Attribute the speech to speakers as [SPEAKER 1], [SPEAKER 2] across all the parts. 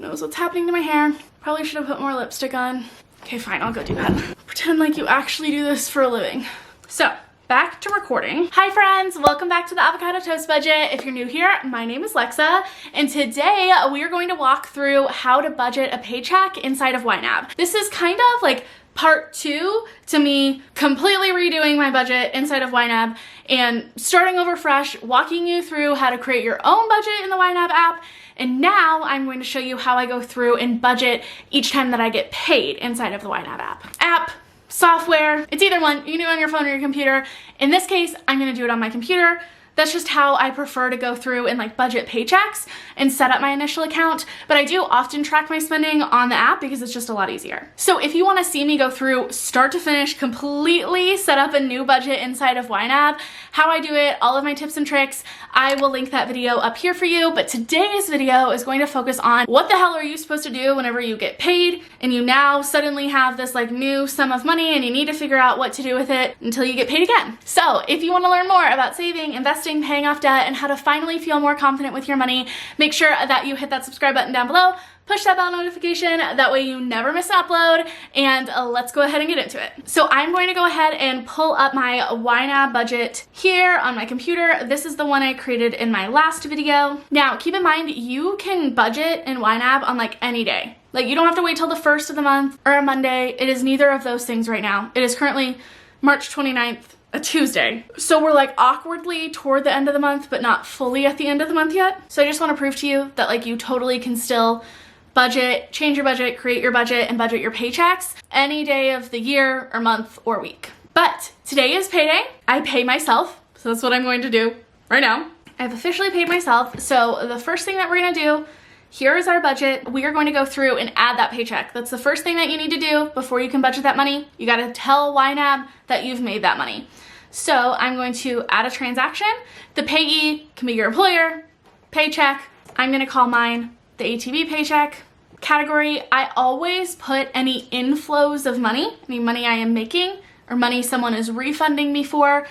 [SPEAKER 1] knows what's happening to my hair. Probably should have put more lipstick on. Okay, fine, I'll go do that. Pretend like you actually do this for a living. So, back to recording. Hi friends, welcome back to the Avocado Toast Budget. If you're new here, my name is Lexa, and today we are going to walk through how to budget a paycheck inside of YNAB. This is kind of like part 2 to me completely redoing my budget inside of YNAB and starting over fresh, walking you through how to create your own budget in the YNAB app. And now I'm going to show you how I go through and budget each time that I get paid inside of the YNAB app. Software, it's either one. You can do it on your phone or your computer. In this case, I'm gonna do it on my computer. That's just how I prefer to go through and like budget paychecks and set up my initial account. But I do often track my spending on the app because it's just a lot easier. So if you want to see me go through start to finish, completely set up a new budget inside of YNAB, how I do it, all of my tips and tricks, I will link that video up here for you. But today's video is going to focus on what the hell are you supposed to do whenever you get paid and you now suddenly have this like new sum of money and you need to figure out what to do with it until you get paid again. So if you want to learn more about saving, investing, paying off debt, and how to finally feel more confident with your money, make sure that you hit that subscribe button down below, push that bell notification, that way you never miss an upload, and let's go ahead and get into it. So I'm going to go ahead and pull up my YNAB budget here on my computer. This is the one I created in my last video. Now, keep in mind, you can budget in YNAB on like any day. Like you don't have to wait till the 1st of the month or a Monday. It is neither of those things right now. It is currently March 29th, a Tuesday. So we're like awkwardly toward the end of the month, but not fully at the end of the month yet. So I just want to prove to you that like you totally can still budget, change your budget, create your budget, and budget your paychecks any day of the year or month or week. But today is payday. I pay myself. So that's what I'm going to do right now. I've officially paid myself. So the first thing that we're going to do, here is our budget. We are going to go through and add that paycheck. That's the first thing that you need to do before you can budget that money. You got to tell YNAB that you've made that money. So I'm going to add a transaction. The payee can be your employer, paycheck. I'm going to call mine the ATB paycheck. Category, I always put any inflows of money, any money I am making or money someone is refunding me for,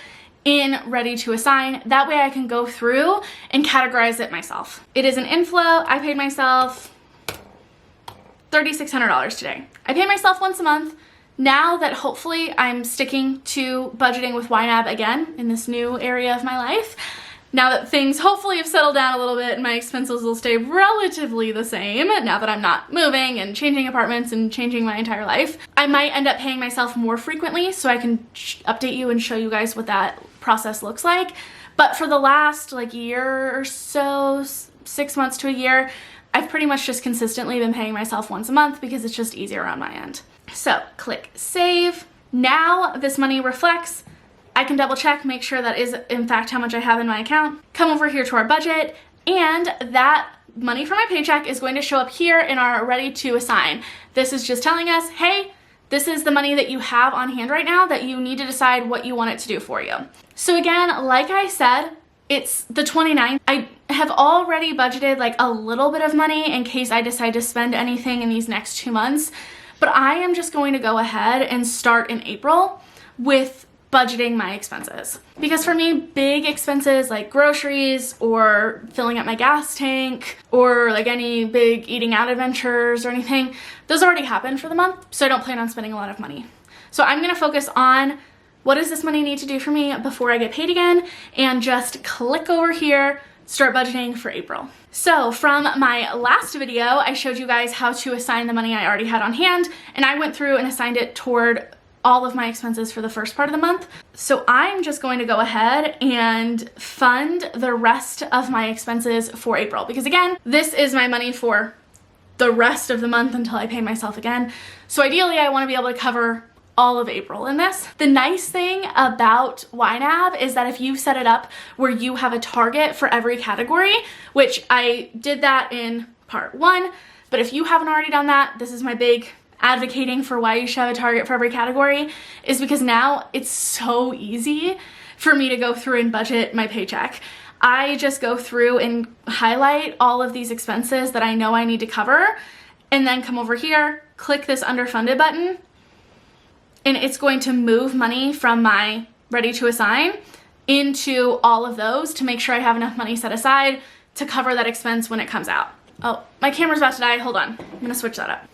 [SPEAKER 1] in ready to assign. That way I can go through and categorize it myself. It is an inflow. I paid myself $3,600 today. I pay myself once a month. Now that hopefully I'm sticking to budgeting with YNAB again in this new area of my life, now that things hopefully have settled down a little bit and my expenses will stay relatively the same now that I'm not moving and changing apartments and changing my entire life, I might end up paying myself more frequently so I can update you and show you guys what that process looks like. But for the last like year or so, 6 months to a year, I've pretty much just consistently been paying myself once a month because it's just easier on my end. So click save. Now this money reflects. I can double check, make sure that is in fact how much I have in my account. Come over here to our budget, and that money from my paycheck is going to show up here in our ready to assign. This is just telling us, hey, this is the money that you have on hand right now that you need to decide what you want it to do for you. So again, like I said, it's the 29th. I have already budgeted like a little bit of money in case I decide to spend anything in these next 2 months. But I am just going to go ahead and start in April with budgeting my expenses. Because for me, big expenses like groceries or filling up my gas tank or like any big eating out adventures or anything, those already happened for the month, so I don't plan on spending a lot of money. So I'm gonna focus on what does this money need to do for me before I get paid again, and just click over here, start budgeting for April. So from my last video, I showed you guys how to assign the money I already had on hand, and I went through and assigned it toward all of my expenses for the first part of the month. So I'm just going to go ahead and fund the rest of my expenses for April, because again, this is my money for the rest of the month until I pay myself again. So ideally I want to be able to cover all of April in this. The nice thing about YNAB is that if you set it up where you have a target for every category, which I did that in part 1, but if you haven't already done that, this is my big advocating for why you should have a target for every category, is because now it's so easy for me to go through and budget my paycheck. I just go through and highlight all of these expenses that I know I need to cover, and then come over here, click this underfunded button, and it's going to move money from my ready to assign into all of those to make sure I have enough money set aside to cover that expense when it comes out. Oh, my camera's about to die. Hold on. I'm gonna switch that up.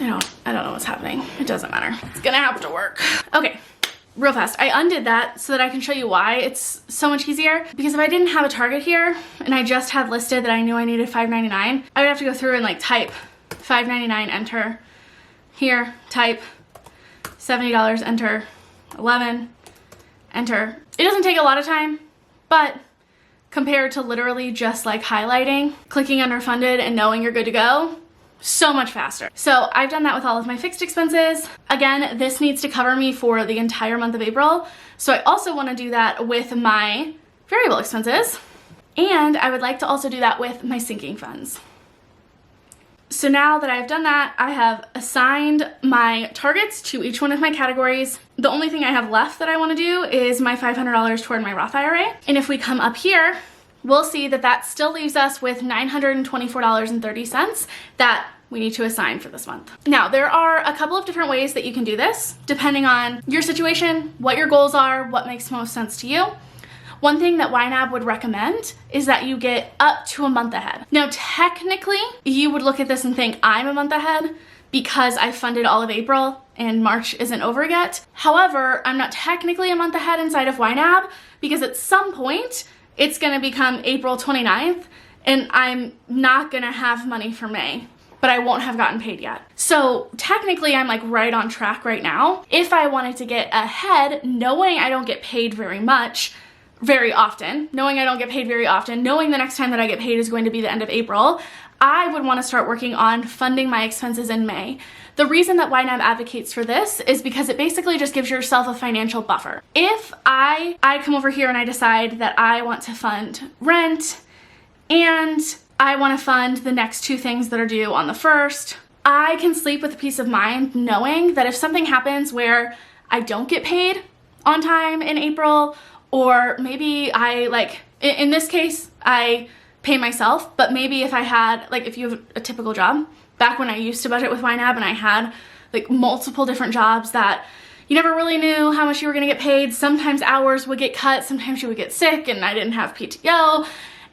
[SPEAKER 1] I don't know what's happening. It doesn't matter. It's gonna have to work. Okay, real fast. I undid that so that I can show you why it's so much easier. Because if I didn't have a target here and I just had listed that I knew I needed $5.99, I would have to go through and like type $5.99, enter. Here, type $70, enter. 11, enter. It doesn't take a lot of time, but compared to literally just like highlighting, clicking under funded and knowing you're good to go, so much faster. So I've done that with all of my fixed expenses. Again, this needs to cover me for the entire month of April. So I also want to do that with my variable expenses. And I would like to also do that with my sinking funds. So now that I've done that, I have assigned my targets to each one of my categories. The only thing I have left that I want to do is my $500 toward my Roth IRA. And if we come up here, we'll see that that still leaves us with $924.30 that we need to assign for this month. Now, there are a couple of different ways that you can do this, depending on your situation, what your goals are, what makes most sense to you. One thing that YNAB would recommend is that you get up to a month ahead. Now, technically, you would look at this and think I'm a month ahead because I funded all of April and March isn't over yet. However, I'm not technically a month ahead inside of YNAB because at some point, it's gonna become April 29th and I'm not gonna have money for May, but I won't have gotten paid yet. So technically I'm like right on track right now. If I wanted to get ahead, knowing I don't get paid very often, knowing the next time that I get paid is going to be the end of April, I would want to start working on funding my expenses in May. The reason that YNAB advocates for this is because it basically just gives yourself a financial buffer. If I come over here and I decide that I want to fund rent and I want to fund the next two things that are due on the 1st, I can sleep with a peace of mind knowing that if something happens where I don't get paid on time in April, or maybe in this case, I pay myself, but maybe if I had, if you have a typical job, back when I used to budget with YNAB and I had multiple different jobs that you never really knew how much you were gonna get paid. Sometimes hours would get cut, sometimes you would get sick and I didn't have PTO,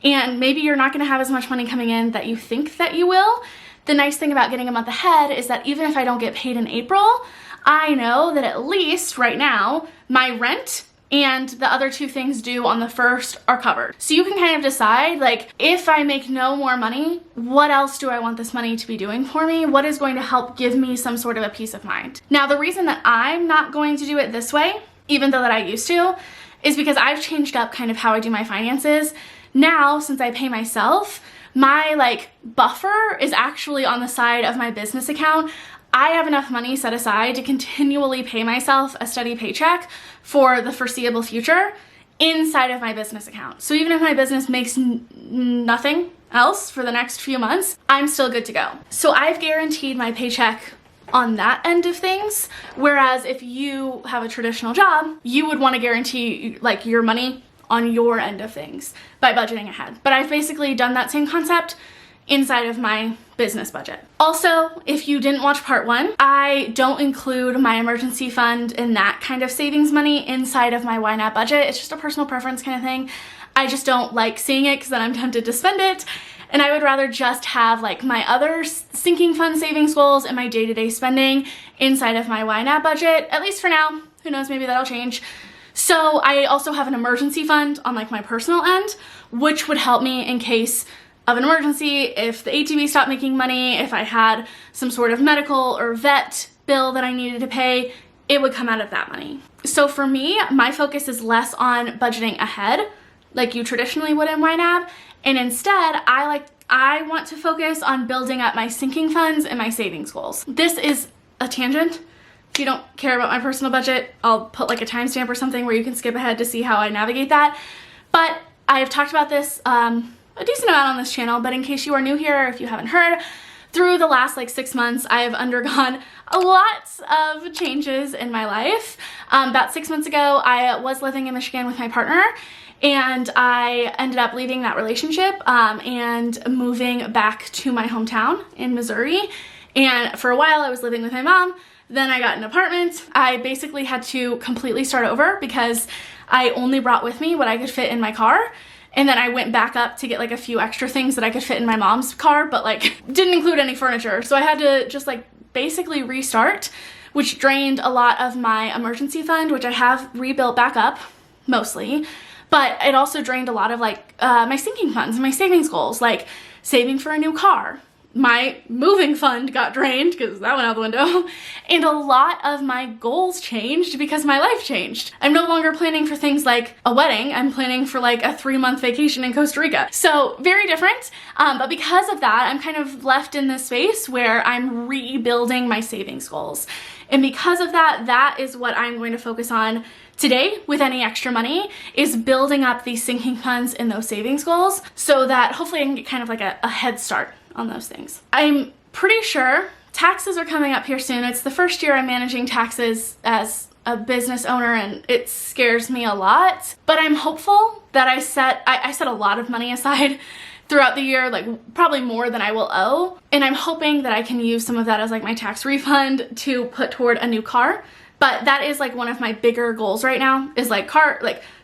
[SPEAKER 1] and maybe you're not gonna have as much money coming in that you think that you will. The nice thing about getting a month ahead is that even if I don't get paid in April, I know that at least right now, my rent and the other two things due on the 1st are covered. So you can kind of decide, if I make no more money, what else do I want this money to be doing for me? What is going to help give me some sort of a peace of mind? Now, the reason that I'm not going to do it this way, even though that I used to, is because I've changed up kind of how I do my finances. Now, since I pay myself, my buffer is actually on the side of my business account. I have enough money set aside to continually pay myself a steady paycheck for the foreseeable future inside of my business account. So even if my business makes nothing else for the next few months, I'm still good to go. So I've guaranteed my paycheck on that end of things. Whereas if you have a traditional job, you would want to guarantee your money on your end of things by budgeting ahead. But I've basically done that same concept inside of my business budget. Also, if you didn't watch part 1, I don't include my emergency fund and that kind of savings money inside of my YNAB budget. It's just a personal preference kind of thing. I just don't like seeing it because then I'm tempted to spend it. And I would rather just have my other sinking fund savings goals and my day-to-day spending inside of my YNAB budget, at least for now. Who knows, maybe that'll change. So I also have an emergency fund on my personal end, which would help me in case of an emergency, if the ATV stopped making money, if I had some sort of medical or vet bill that I needed to pay, it would come out of that money. So for me, my focus is less on budgeting ahead, like you traditionally would in YNAB, and instead, I want to focus on building up my sinking funds and my savings goals. This is a tangent. If you don't care about my personal budget, I'll put a timestamp or something where you can skip ahead to see how I navigate that. But I've talked about this a decent amount on this channel, but in case you are new here, if you haven't heard, through the last 6 months, I have undergone a lot of changes in my life. About 6 months ago, I was living in Michigan with my partner, and I ended up leaving that relationship and moving back to my hometown in Missouri. And for a while, I was living with my mom. Then I got an apartment. I basically had to completely start over because I only brought with me what I could fit in my car. And then I went back up to get like a few extra things that I could fit in my mom's car, but like didn't include any furniture. So I had to just like basically restart, which drained a lot of my emergency fund, which I have rebuilt back up mostly. But it also drained a lot of like my sinking funds and my savings goals, like saving for a new car. My moving fund got drained because that went out the window. And a lot of my goals changed because my life changed. I'm no longer planning for things like a wedding. I'm planning for like a 3-month vacation in Costa Rica. So very different. But because of that, I'm kind of left in this space where I'm rebuilding my savings goals. And because of that, that is what I'm going to focus on today with any extra money, is building up these sinking funds and those savings goals so that hopefully I can get kind of like a head start on those things. I'm pretty sure taxes are coming up here soon. It's the first year I'm managing taxes as a business owner and it scares me a lot, but I'm hopeful that I set a lot of money aside throughout the year, like probably more than I will owe. And I'm hoping that I can use some of that as like my tax refund to put toward a new car. But that is like one of my bigger goals right now, is like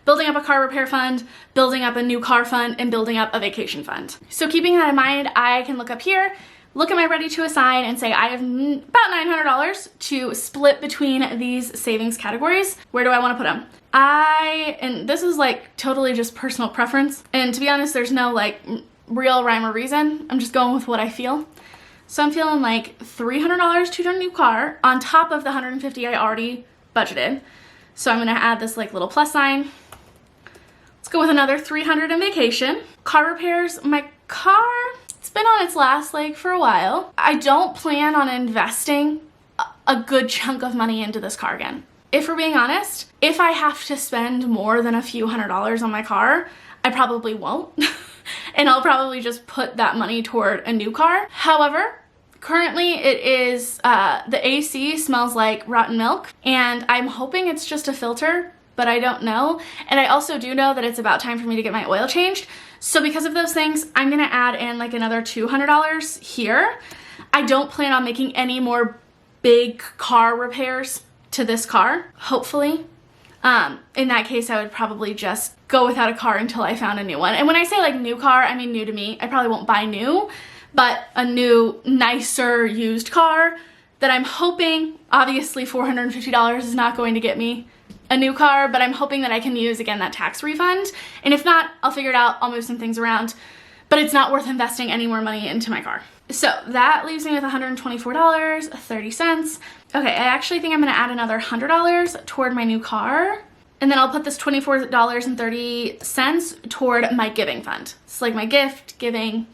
[SPEAKER 1] building up a car repair fund, building up a new car fund, and building up a vacation fund. So keeping that in mind, I can look up here, look at my ready to assign and say I have about $900 to split between these savings categories. Where do I want to put them? And this is like totally just personal preference. And to be honest, there's no like real rhyme or reason. I'm just going with what I feel. So I'm feeling like $300 to a new car on top of the $150 I already budgeted. So I'm gonna add this like little plus sign. Let's go with another $300 in vacation. Car repairs, my car, it's been on its last leg for a while. I don't plan on investing a good chunk of money into this car again. If we're being honest, if I have to spend more than a few $100s on my car, I probably won't. And I'll probably just put that money toward a new car. However, currently it is, the AC smells like rotten milk and I'm hoping it's just a filter, but I don't know. And I also do know that it's about time for me to get my oil changed. So because of those things, I'm gonna add in like another $200 here. I don't plan on making any more big car repairs to this car, hopefully. In that case, I would probably just go without a car until I found a new one. And when I say like new car, I mean new to me. I probably won't buy new, but a new, nicer used car that I'm hoping, obviously $450 is not going to get me a new car, but I'm hoping that I can use, again, that tax refund. And if not, I'll figure it out. I'll move some things around, but it's not worth investing any more money into my car. So that leaves me with $124.30. Okay, I actually think I'm gonna add another $100 toward my new car. And then I'll put this $24.30 toward my giving fund. It's like my gift, giving,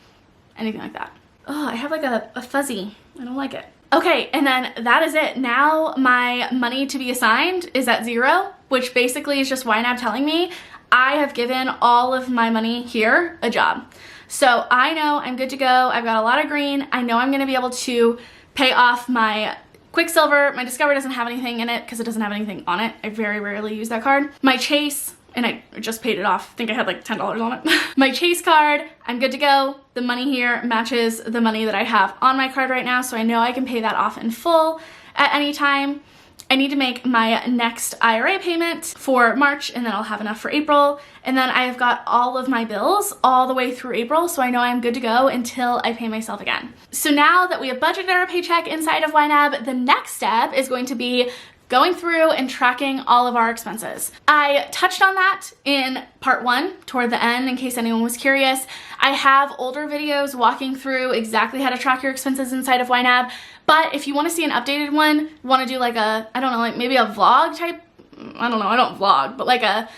[SPEAKER 1] anything like that. Oh, I have like a fuzzy. I don't like it. Okay, and then that is it. Now my money to be assigned is at 0, which basically is just YNAB telling me I have given all of my money here a job. So I know I'm good to go. I've got a lot of green. I know I'm gonna be able to pay off my Quicksilver. My Discover doesn't have anything in it because it doesn't have anything on it. I very rarely use that card. My Chase, and I just paid it off. I think I had like $10 on it. My Chase card, I'm good to go. The money here matches the money that I have on my card right now, so I know I can pay that off in full at any time. I need to make my next IRA payment for March, and then I'll have enough for April. And then I've got all of my bills all the way through April, so I know I'm good to go until I pay myself again. So now that we have budgeted our paycheck inside of YNAB, the next step is going to be going through and tracking all of our expenses. I touched on that in part 1 toward the end in case anyone was curious. I have older videos walking through exactly how to track your expenses inside of YNAB, but if you want to see an updated one, want to do like a, I don't know, like maybe a vlog type, I don't know, I don't vlog, but like a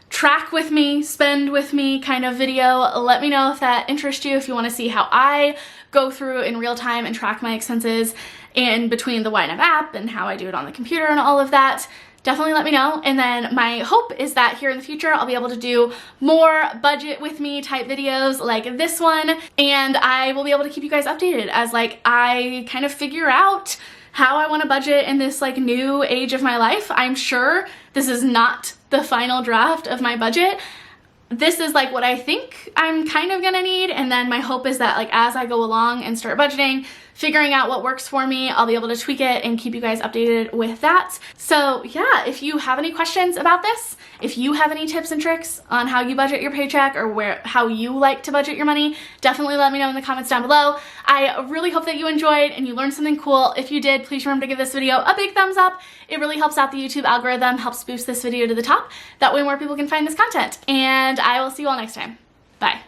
[SPEAKER 1] track with me, spend with me kind of video, let me know if that interests you, if you want to see how I go through in real time and track my expenses in between the YNAB app and how I do it on the computer and all of that. Definitely let me know. And then my hope is that here in the future, I'll be able to do more budget with me type videos like this one. And I will be able to keep you guys updated as like I kind of figure out how I want to budget in this like new age of my life. I'm sure this is not the final draft of my budget. This is like what I think I'm kind of gonna need, and then my hope is that like as I go along and start budgeting, figuring out what works for me. I'll be able to tweak it and keep you guys updated with that. So yeah, if you have any questions about this, if you have any tips and tricks on how you budget your paycheck or how you like to budget your money, definitely let me know in the comments down below. I really hope that you enjoyed and you learned something cool. If you did, please remember to give this video a big thumbs up. It really helps out the YouTube algorithm, helps boost this video to the top. That way more people can find this content. And I will see you all next time. Bye.